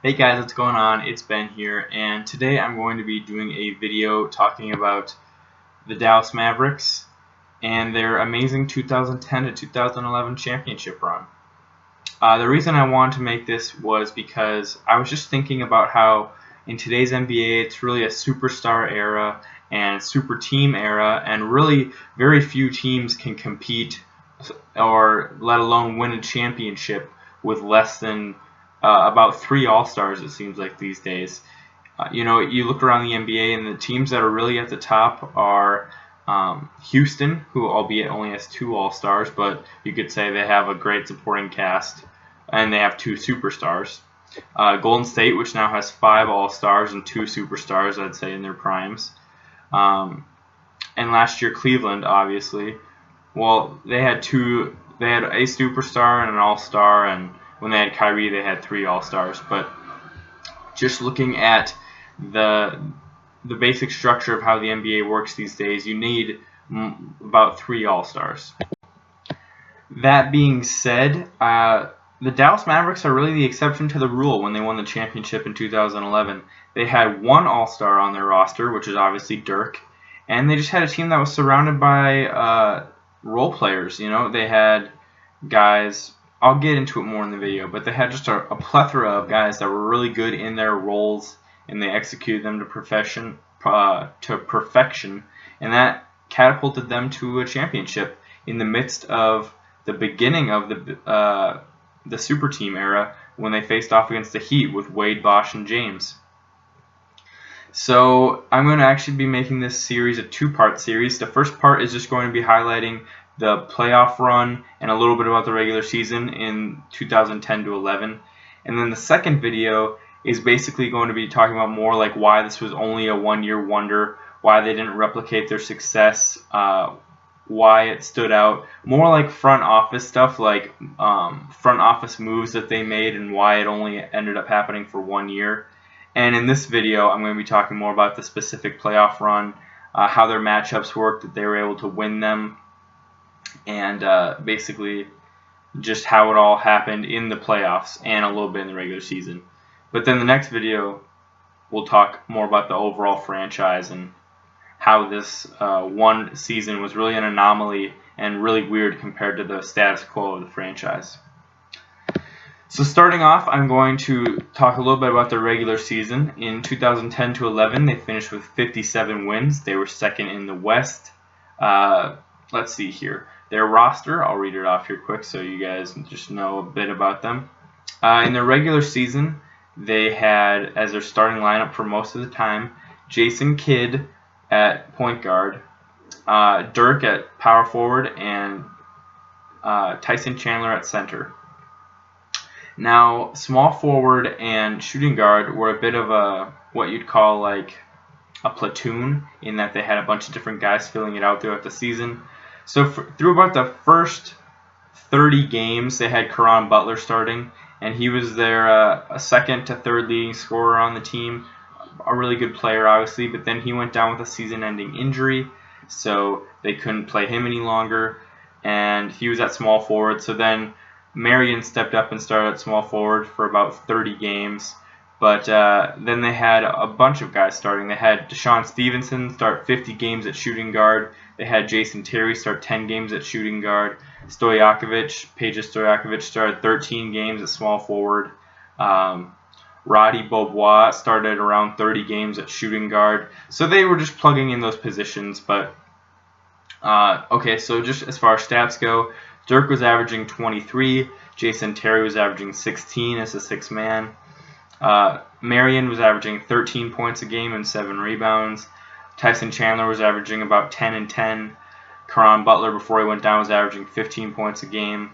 Hey guys, what's going on? It's Ben here, and today I'm going to be doing a video talking about the Dallas Mavericks and their amazing 2010 to 2011 championship run. The reason I wanted to make this was because I was just thinking about how in today's NBA it's really a superstar era and super team era, and really very few teams can compete or let alone win a championship with less than about 3 All-Stars, it seems like these days. You look around the NBA, and the teams that are really at the top are Houston, who albeit only has 2 All-Stars, but you could say they have a great supporting cast, and they have 2 superstars. Golden State, which now has 5 All-Stars and 2 superstars, I'd say, in their primes. And last year, Cleveland, obviously. Well, they had a superstar and an All-Star, and when they had Kyrie, they had 3 All-Stars. But just looking at the basic structure of how the NBA works these days, you need about 3 All-Stars. That being said, the Dallas Mavericks are really the exception to the rule when they won the championship in 2011. They had 1 All-Star on their roster, which is obviously Dirk, and they just had a team that was surrounded by role players. They had guys. I'll get into it more in the video, but they had just a plethora of guys that were really good in their roles, and they executed them to perfection, and that catapulted them to a championship in the midst of the beginning of the super team era when they faced off against the Heat with Wade, Bosh, and James. So I'm going to actually be making this series a 2-part series. The first part is just going to be highlighting the playoff run and a little bit about the regular season in 2010 to 11. And then the second video is basically going to be talking about more like why this was only a 1-year wonder, why they didn't replicate their success, why it stood out, more like front office stuff, like front office moves that they made and why it only ended up happening for 1 year. And in this video, I'm going to be talking more about the specific playoff run, how their matchups worked, that they were able to win them, and basically just how it all happened in the playoffs and a little bit in the regular season. But then the next video, we'll talk more about the overall franchise and how this one season was really an anomaly and really weird compared to the status quo of the franchise. So starting off, I'm going to talk a little bit about the regular season. In 2010 to 11, they finished with 57 wins. They were second in the West. Let's see here. Their roster, I'll read it off here quick so you guys just know a bit about them. In their regular season, they had, as their starting lineup for most of the time, Jason Kidd at point guard, Dirk at power forward, and Tyson Chandler at center. Now, small forward and shooting guard were a bit of what you'd call like a platoon, in that they had a bunch of different guys filling it out throughout the season. So through about the first 30 games, they had Caron Butler starting, and he was their second to third leading scorer on the team. A really good player, obviously, but then he went down with a season-ending injury, so they couldn't play him any longer, and he was at small forward. So then Marion stepped up and started at small forward for about 30 games. But then they had a bunch of guys starting. They had Deshaun Stevenson start 50 games at shooting guard. They had Jason Terry start 10 games at shooting guard. Peja Stojakovic started 13 games at small forward. Roddy Beaubois started around 30 games at shooting guard. So they were just plugging in those positions. But okay, so just as far as stats go, Dirk was averaging 23. Jason Terry was averaging 16 as a 6th man. Marion was averaging 13 points a game and 7 rebounds. Tyson Chandler was averaging about 10 and 10. Caron Butler, before he went down, was averaging 15 points a game.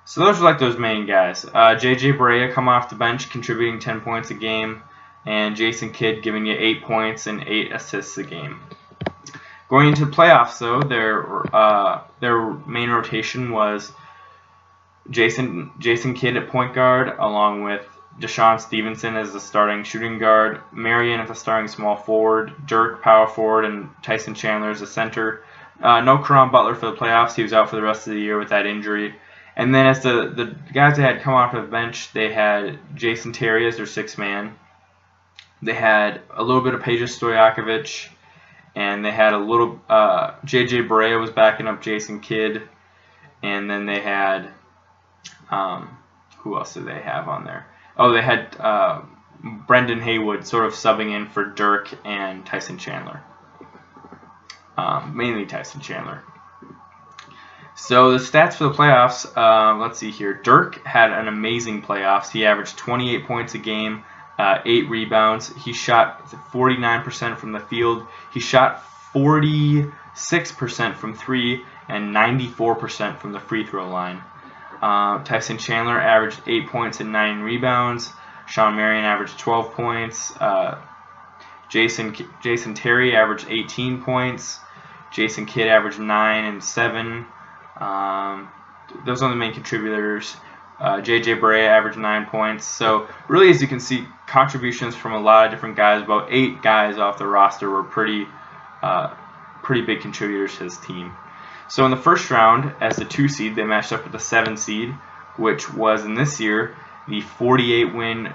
So those are like those main guys. J.J. Barea coming off the bench, contributing 10 points a game. And Jason Kidd giving you 8 points and 8 assists a game. Going into the playoffs, though, their main rotation was Jason Kidd at point guard, along with Deshaun Stevenson as the starting shooting guard, Marion as the starting small forward, Dirk power forward, and Tyson Chandler as the center. No Caron Butler for the playoffs. He was out for the rest of the year with that injury. And then as the guys that had come off of the bench, they had Jason Terry as their sixth man. They had a little bit of Peja Stojakovic, and they had a little J.J. Barea was backing up Jason Kidd, and then they had who else did they have on there? Oh, they had Brendan Haywood sort of subbing in for Dirk and Tyson Chandler, mainly Tyson Chandler. So the stats for the playoffs, let's see here. Dirk had an amazing playoffs. He averaged 28 points a game, 8 rebounds. He shot 49% from the field. He shot 46% from 3 and 94% from the free throw line. Tyson Chandler averaged 8 points and 9 rebounds. Sean Marion averaged 12 points. Jason Terry averaged 18 points. Jason Kidd averaged 9 and 7. Those are the main contributors. J.J. Barea averaged 9 points. So really, as you can see, contributions from a lot of different guys. About 8 guys off the roster were pretty big contributors to his team. So in the first round, as the 2 seed, they matched up with the 7 seed, which was in this year the 48-win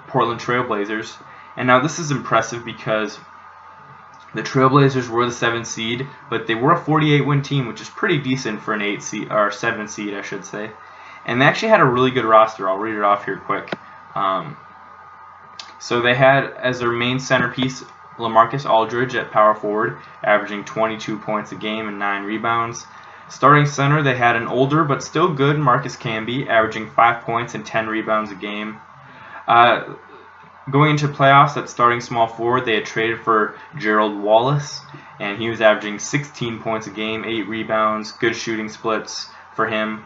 Portland Trailblazers. And now this is impressive because the Trailblazers were the 7th seed, but they were a 48-win team, which is pretty decent for an 8 seed or 7 seed, I should say. And they actually had a really good roster. I'll read it off here quick. So they had as their main centerpiece LaMarcus Aldridge at power forward, averaging 22 points a game and 9 rebounds. Starting center, they had an older but still good Marcus Camby, averaging 5 points and 10 rebounds a game. Going into playoffs at starting small forward, they had traded for Gerald Wallace, and he was averaging 16 points a game, 8 rebounds, good shooting splits for him.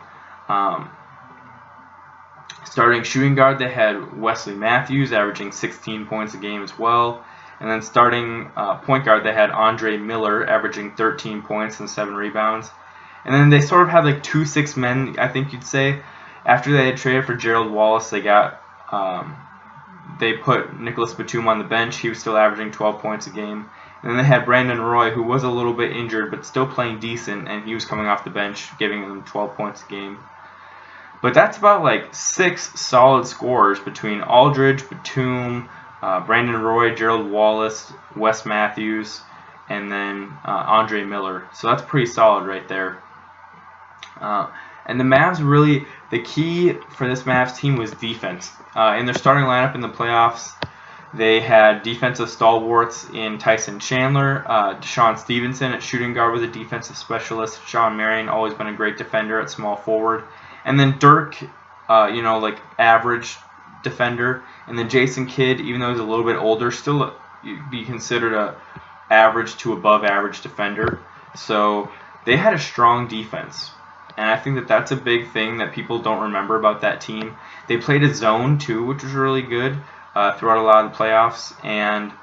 Starting shooting guard, they had Wesley Matthews, averaging 16 points a game as well. And then starting point guard, they had Andre Miller, averaging 13 points and 7 rebounds. And then they sort of had like 2 6 men, I think you'd say. After they had traded for Gerald Wallace, they put Nicholas Batum on the bench. He was still averaging 12 points a game. And then they had Brandon Roy, who was a little bit injured, but still playing decent, and he was coming off the bench, giving them 12 points a game. But that's about like 6 solid scorers between Aldridge, Batum, Brandon Roy, Gerald Wallace, Wes Matthews, and then Andre Miller. So that's pretty solid right there. And the Mavs really, the key for this Mavs team was defense. In their starting lineup in the playoffs, they had defensive stalwarts in Tyson Chandler. Deshaun Stevenson at shooting guard was a defensive specialist. Sean Marion, always been a great defender at small forward. And then Dirk, like average defender. And then Jason Kidd, even though he's a little bit older, still be considered a average to above average defender. So they had a strong defense. And I think that that's a big thing that people don't remember about that team. They played a zone too, which was really good throughout a lot of the playoffs. And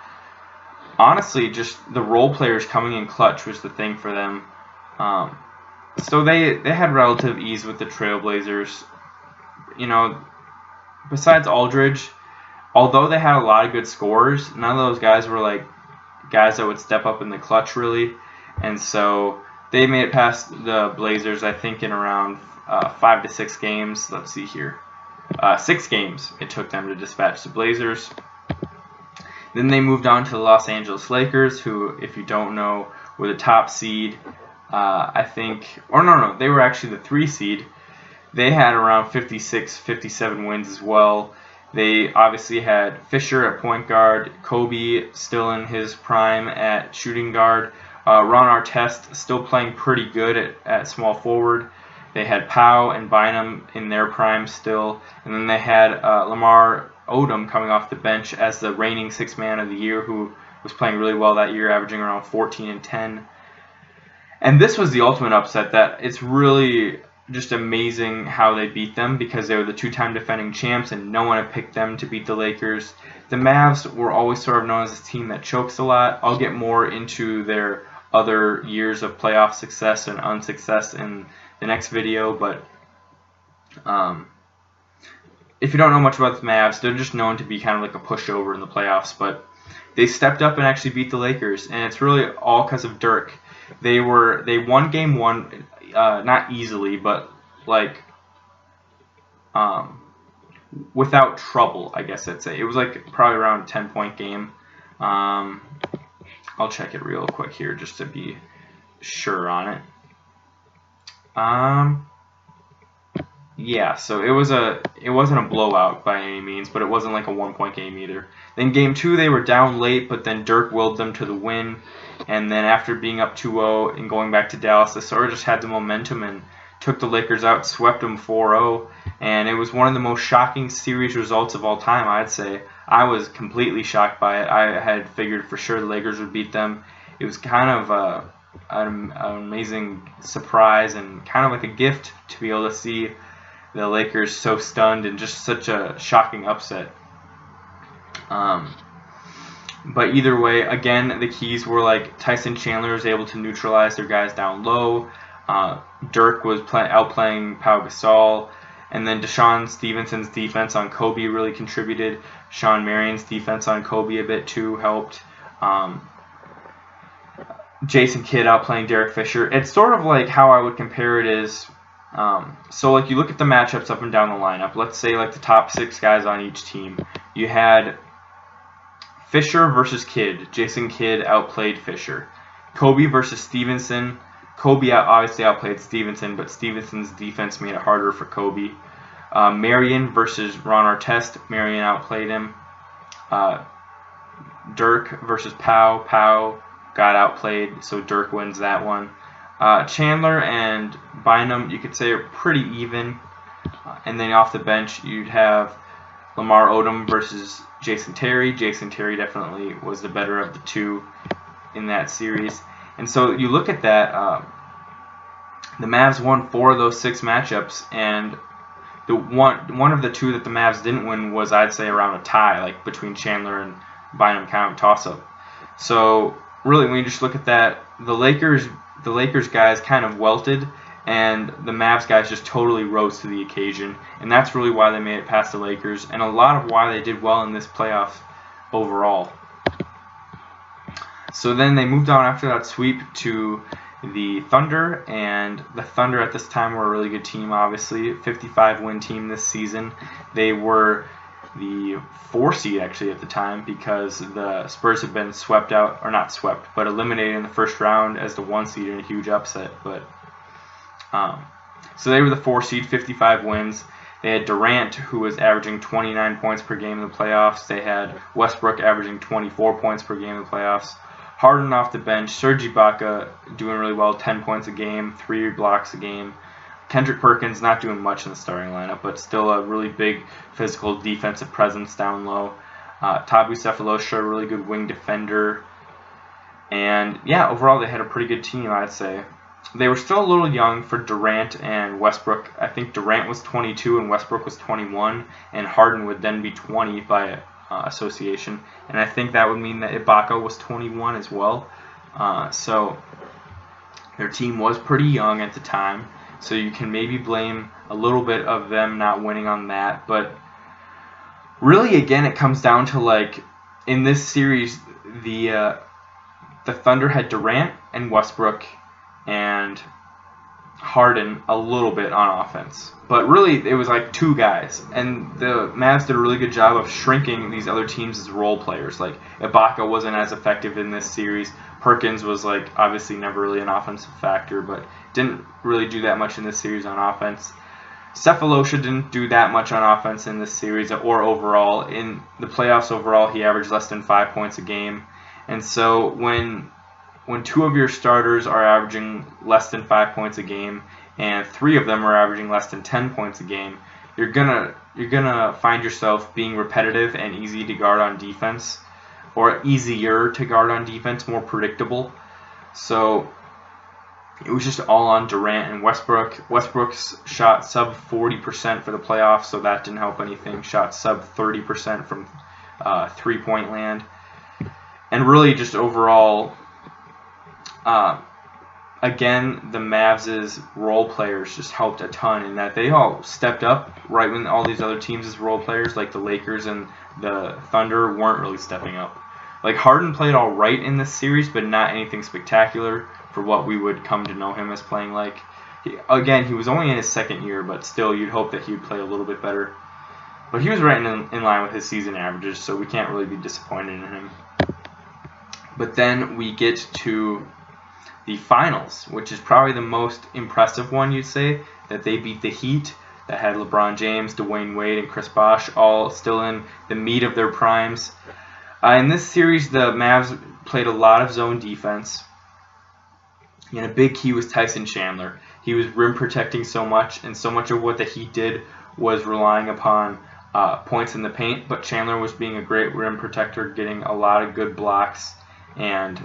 honestly, just the role players coming in clutch was the thing for them. So they had relative ease with the Trailblazers. Besides Aldridge, although they had a lot of good scorers, none of those guys were like guys that would step up in the clutch really. And so they made it past the Blazers, I think, in around 5 to 6 games. Let's see here. 6 games it took them to dispatch the Blazers. Then they moved on to the Los Angeles Lakers, who, if you don't know, were the top seed. I think, or no, they were actually the 3 seed. They had around 56, 57 wins as well. They obviously had Fisher at point guard, Kobe still in his prime at shooting guard, Ron Artest still playing pretty good at small forward. They had Powell and Bynum in their prime still. And then they had Lamar Odom coming off the bench as the reigning 6th man of the year, who was playing really well that year, averaging around 14 and 10. And this was the ultimate upset. That it's really just amazing how they beat them, because they were the 2-time defending champs and no one had picked them to beat the Lakers. The Mavs were always sort of known as a team that chokes a lot. I'll get more into their other years of playoff success and unsuccess in the next video, but if you don't know much about the Mavs, they're just known to be kind of like a pushover in the playoffs, but they stepped up and actually beat the Lakers, and it's really all because of Dirk. They won game 1, not easily, but like without trouble, I guess I'd say. It was like probably around a 10-point game. I'll check it real quick here just to be sure on it. Yeah, so it wasn't a blowout by any means, but it wasn't like a 1-point game either. Then game 2 they were down late, but then Dirk willed them to the win. And then after being up 2-0 and going back to Dallas, they sort of just had the momentum and took the Lakers out, swept them 4-0, and it was one of the most shocking series results of all time, I'd say. I was completely shocked by it. I had figured for sure the Lakers would beat them. It was kind of an amazing surprise and kind of like a gift to be able to see the Lakers so stunned and just such a shocking upset. But either way, again, the keys were like Tyson Chandler was able to neutralize their guys down low. Dirk was outplaying Pau Gasol. And then Deshaun Stevenson's defense on Kobe really contributed. Sean Marion's defense on Kobe a bit too helped. Jason Kidd outplaying Derek Fisher. It's sort of like how I would compare it is, so like you look at the matchups up and down the lineup. Let's say like the top 6 guys on each team. You had Fisher versus Kidd. Jason Kidd outplayed Fisher. Kobe versus Stevenson. Kobe obviously outplayed Stevenson, but Stevenson's defense made it harder for Kobe. Marion versus Ron Artest. Marion outplayed him. Dirk versus Pau. Pau got outplayed, so Dirk wins that one. Chandler and Bynum, you could say, are pretty even. And then off the bench, you'd have Lamar Odom versus Jason Terry. Jason Terry definitely was the better of the two in that series. And so you look at that, the Mavs won 4 of those 6 matchups, and the one of the 2 that the Mavs didn't win was, I'd say, around a tie, like between Chandler and Bynum, kind of toss-up. So really, when you just look at that, the Lakers guys kind of welted, and the Mavs guys just totally rose to the occasion, and that's really why they made it past the Lakers, and a lot of why they did well in this playoff overall. So then they moved on after that sweep to the Thunder, and the Thunder at this time were a really good team, obviously. 55-win team this season. They were the 4 seed actually at the time because the Spurs had been swept out, or not swept, but eliminated in the first round as the 1 seed in a huge upset. But so they were the 4 seed, 55 wins. They had Durant, who was averaging 29 points per game in the playoffs. They had Westbrook averaging 24 points per game in the playoffs. Harden off the bench, Serge Ibaka doing really well, 10 points a game, 3 blocks a game. Kendrick Perkins not doing much in the starting lineup, but still a really big physical defensive presence down low. Tabu Cephalosha, a really good wing defender. And yeah, overall they had a pretty good team, I'd say. They were still a little young for Durant and Westbrook. I think Durant was 22 and Westbrook was 21, and Harden would then be 20 by association. And I think that would mean that Ibaka was 21 as well. So their team was pretty young at the time. So you can maybe blame a little bit of them not winning on that. But really, again, it comes down to, like, in this series, the Thunder had Durant and Westbrook and Harden a little bit on offense. But really, it was like 2 guys. And the Mavs did a really good job of shrinking these other teams as role players. Like, Ibaka wasn't as effective in this series. Perkins was, like, obviously never really an offensive factor, but didn't really do that much in this series on offense. Cephalosha didn't do that much on offense in this series or overall. In the playoffs overall, he averaged less than 5 points a game. And so when 2 of your starters are averaging less than 5 points a game and 3 of them are averaging less than 10 points a game, you're gonna find yourself being repetitive and easy to guard on defense, or easier to guard on defense, more predictable. So it was just all on Durant and Westbrook. Westbrook's shot sub 40% for the playoffs, so that didn't help anything. Shot sub 30% from 3-point land. And really just overall, again, the Mavs' role players just helped a ton in that they all stepped up right when all these other teams' role players, like the Lakers and the Thunder, weren't really stepping up. Like, Harden played all right in this series, but not anything spectacular for what we would come to know him as playing like. Again, he was only in his second year, but still, you'd hope that he would play a little bit better. But he was right in line with his season averages, so we can't really be disappointed in him. But then we get to the finals, which is probably the most impressive one, you'd say, that they beat the Heat, that had LeBron James, Dwayne Wade, and Chris Bosh all still in the meat of their primes. In this series, the Mavs played a lot of zone defense, and a big key was Tyson Chandler. He was rim protecting so much, and so much of what the Heat did was relying upon points in the paint, but Chandler was being a great rim protector, getting a lot of good blocks, and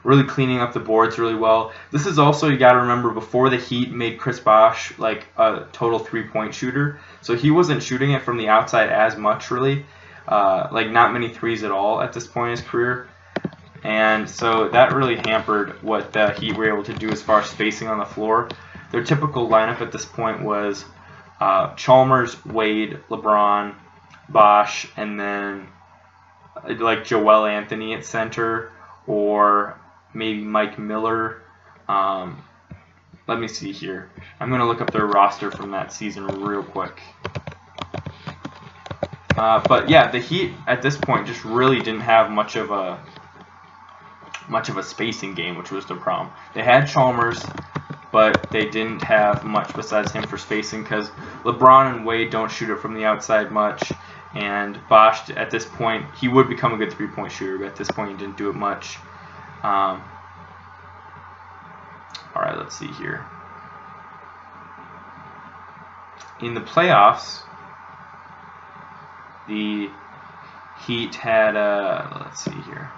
really cleaning up the boards really well. This is also, you got to remember, before the Heat made Chris Bosh like a total three-point shooter, so he wasn't shooting it from the outside as much, really. Like not many threes at all at this point in his career. And so that really hampered what the Heat were able to do as far as spacing on the floor. Their typical lineup at this point was Chalmers, Wade, LeBron, Bosh, and then like Joel Anthony at center, or maybe Mike Miller. Let me see here. I'm going to look up their roster from that season real quick. But yeah, the Heat at this point just really didn't have much of a spacing game, which was their problem. They had Chalmers, but they didn't have much besides him for spacing because LeBron and Wade don't shoot it from the outside much, and Bosh at this point, he would become a good three-point shooter, but at this point he didn't do it much. Alright, let's see here. In the playoffs, the Heat had, let's see here.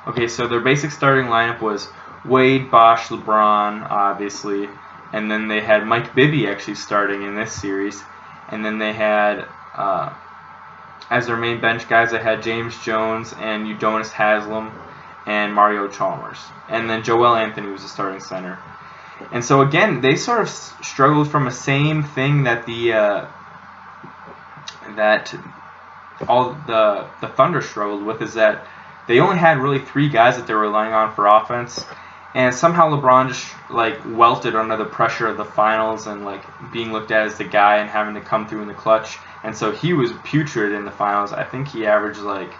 Okay, so their basic starting lineup was Wade, Bosh, LeBron, obviously, and then they had Mike Bibby actually starting in this series, and then they had, as their main bench guys, they had James Jones and Udonis Haslem and Mario Chalmers, and then Joel Anthony was the starting center. And so again, they sort of struggled from a same thing that all the Thunder struggled with, is that they only had really three guys that they were relying on for offense, and somehow LeBron just like welted under the pressure of the finals and like being looked at as the guy and having to come through in the clutch, and so he was putrid in the finals. I think he averaged like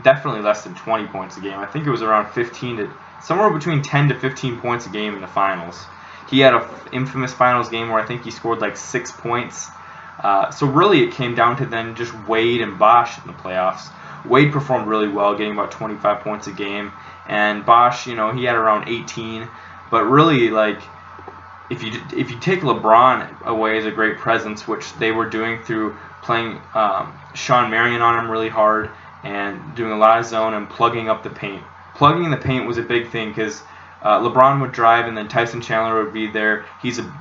definitely less than 20 points a game. I think it was around 15 to somewhere between 10 to 15 points a game in the finals. He had an infamous finals game where I think he scored like 6 points. So really it came down to then just Wade and Bosh in the playoffs. Wade performed really well, getting about 25 points a game, and Bosh, you know, he had around 18. But really, like, if you take LeBron away as a great presence, which they were doing through playing Sean Marion on him really hard and doing a lot of zone and plugging up the paint. Plugging the paint was a big thing because LeBron would drive and then Tyson Chandler would be there.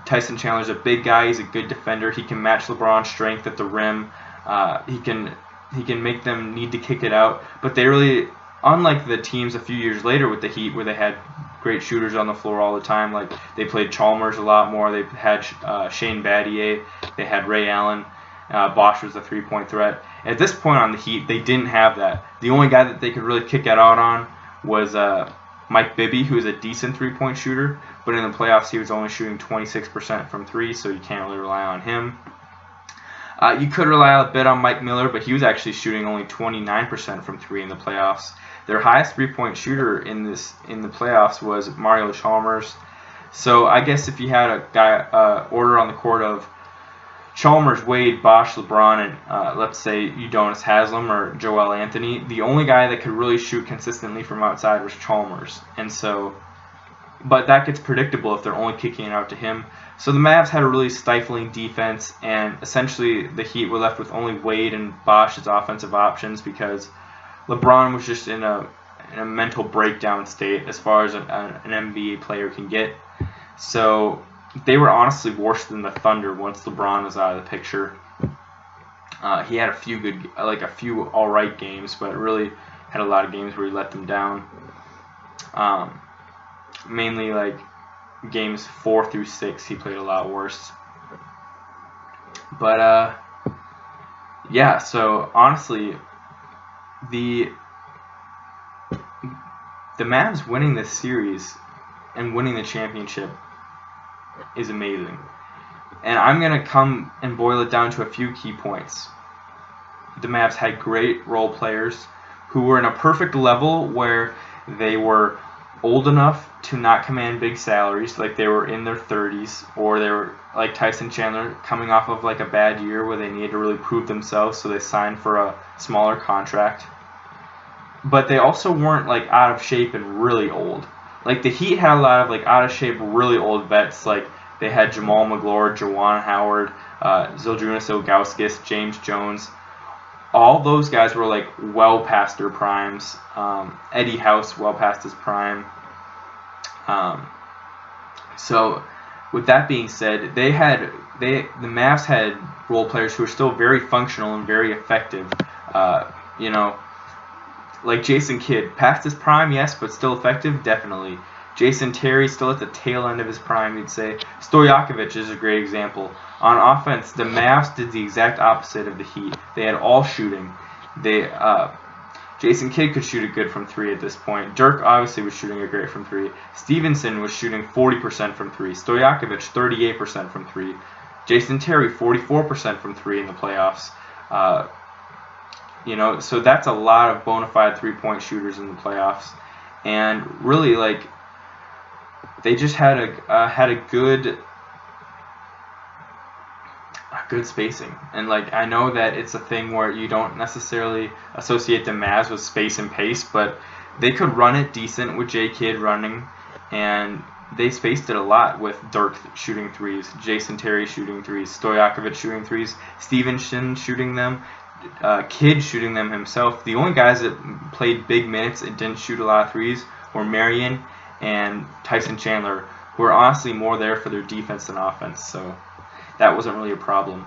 Tyson Chandler's a big guy. He's a good defender. He can match LeBron's strength at the rim. He can make them need to kick it out. But they really, unlike the teams a few years later with the Heat where they had great shooters on the floor all the time, like they played Chalmers a lot more. They had Shane Battier. They had Ray Allen. Bosh was a three-point threat. At this point on the Heat, they didn't have that. The only guy that they could really kick it out on was Mike Bibby, who is a decent three-point shooter, but in the playoffs he was only shooting 26% from three, so you can't really rely on him. You could rely a bit on Mike Miller, but he was actually shooting only 29% from three in the playoffs. Their highest three-point shooter in the playoffs was Mario Chalmers. So I guess if you had a guy order on the court of Chalmers, Wade, Bosh, LeBron, and let's say Udonis Haslem or Joel Anthony, the only guy that could really shoot consistently from outside was Chalmers. And so, but that gets predictable if they're only kicking it out to him. So the Mavs had a really stifling defense, and essentially the Heat were left with only Wade and Bosh as offensive options because LeBron was just in a mental breakdown state as far as an NBA player can get. So they were honestly worse than the Thunder once LeBron was out of the picture. He had a few all right games, but really had a lot of games where he let them down. Mainly like games 4 through 6, he played a lot worse. But yeah, so honestly, the Mavs winning this series and winning the championship is amazing. And I'm going to come and boil it down to a few key points. The Mavs had great role players who were in a perfect level where they were old enough to not command big salaries, like they were in their 30s, or they were like Tyson Chandler coming off of like a bad year where they needed to really prove themselves, so they signed for a smaller contract. But they also weren't like out of shape and really old. Like the Heat had a lot of like out of shape, really old vets. Like they had Jamal McGlure, Juwan Howard, Zydrunas Ilgauskas, James Jones. All those guys were like well past their primes. Eddie House well past his prime. So with that being said, the Mavs had role players who were still very functional and very effective. You know, like Jason Kidd, past his prime, yes, but still effective, definitely. Jason Terry, still at the tail end of his prime, you'd say. Stojakovic is a great example. On offense, the Mavs did the exact opposite of the Heat. They had all shooting. Jason Kidd could shoot it good from 3 at this point. Dirk obviously was shooting it great from 3. Stevenson was shooting 40% from 3. Stojakovic, 38% from 3. Jason Terry, 44% from 3 in the playoffs. You know, so that's a lot of bona fide three-point shooters in the playoffs. And really, like, they just had a good spacing. And like, I know that it's a thing where you don't necessarily associate the Mavs with space and pace, but they could run it decent with J. Kidd running, and they spaced it a lot with Dirk shooting threes, Jason Terry shooting threes, Stojakovic shooting threes, Stevenson shooting them, Kidd shooting them himself. The only guys that played big minutes and didn't shoot a lot of threes were Marion and Tyson Chandler, who were honestly more there for their defense than offense, so that wasn't really a problem.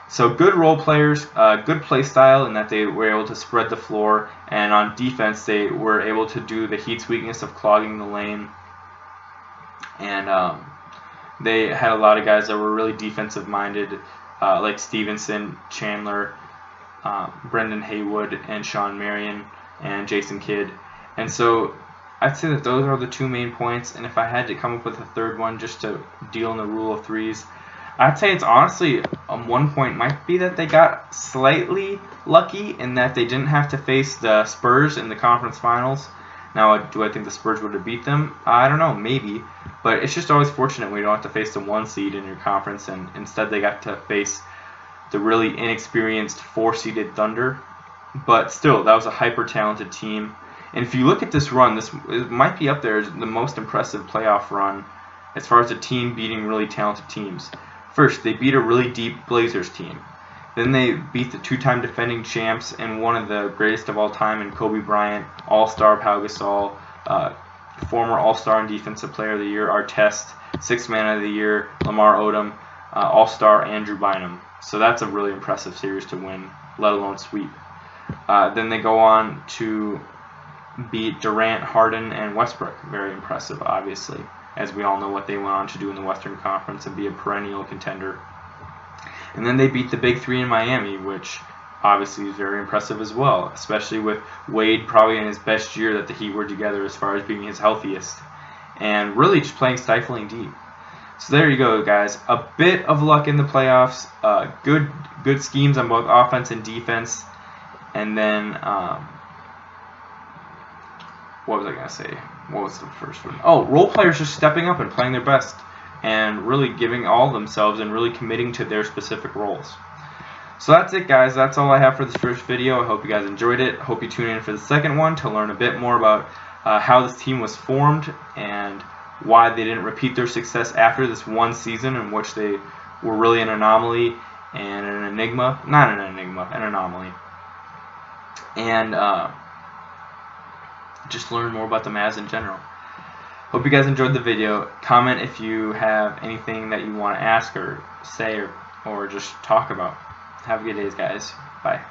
So good role players, good play style in that they were able to spread the floor, and on defense they were able to do the Heat's weakness of clogging the lane. And they had a lot of guys that were really defensive minded, like Stevenson, Chandler, Brendan Haywood, and Sean Marion, and Jason Kidd. And so I'd say that those are the two main points, and if I had to come up with a third one just to deal in the rule of threes, I'd say it's honestly, one point might be that they got slightly lucky in that they didn't have to face the Spurs in the conference finals. Now, do I think the Spurs would have beat them? I don't know, maybe. But it's just always fortunate when you don't have to face the 1 seed in your conference, and instead they got to face the really inexperienced 4-seeded Thunder. But still, that was a hyper-talented team. And if you look at this run, it might be up there as the most impressive playoff run as far as a team beating really talented teams. First, they beat a really deep Blazers team. Then they beat the 2-time defending champs and one of the greatest of all time in Kobe Bryant, All-Star Pau Gasol, former All-Star and Defensive Player of the Year Artest, 6th Man of the Year Lamar Odom, All-Star Andrew Bynum. So that's a really impressive series to win, let alone sweep. Then they go on to beat Durant, Harden, and Westbrook. Very impressive, obviously, as we all know what they went on to do in the Western Conference and be a perennial contender. And then they beat the Big Three in Miami, which obviously is very impressive as well, especially with Wade probably in his best year that the Heat were together as far as being his healthiest, and really just playing stifling deep. So there you go, guys. A bit of luck in the playoffs, good schemes on both offense and defense, and then what was I going to say? What was the first one? Oh, role players just stepping up and playing their best and really giving all themselves and really committing to their specific roles. So that's it, guys. That's all I have for this first video. I hope you guys enjoyed it. Hope you tune in for the second one to learn a bit more about how this team was formed and why they didn't repeat their success after this one season in which they were really an anomaly and an enigma. Not an enigma, an anomaly. And just learn more about the Mavs in general. Hope you guys enjoyed the video. Comment if you have anything that you want to ask or say or just talk about. Have a good day, guys. Bye.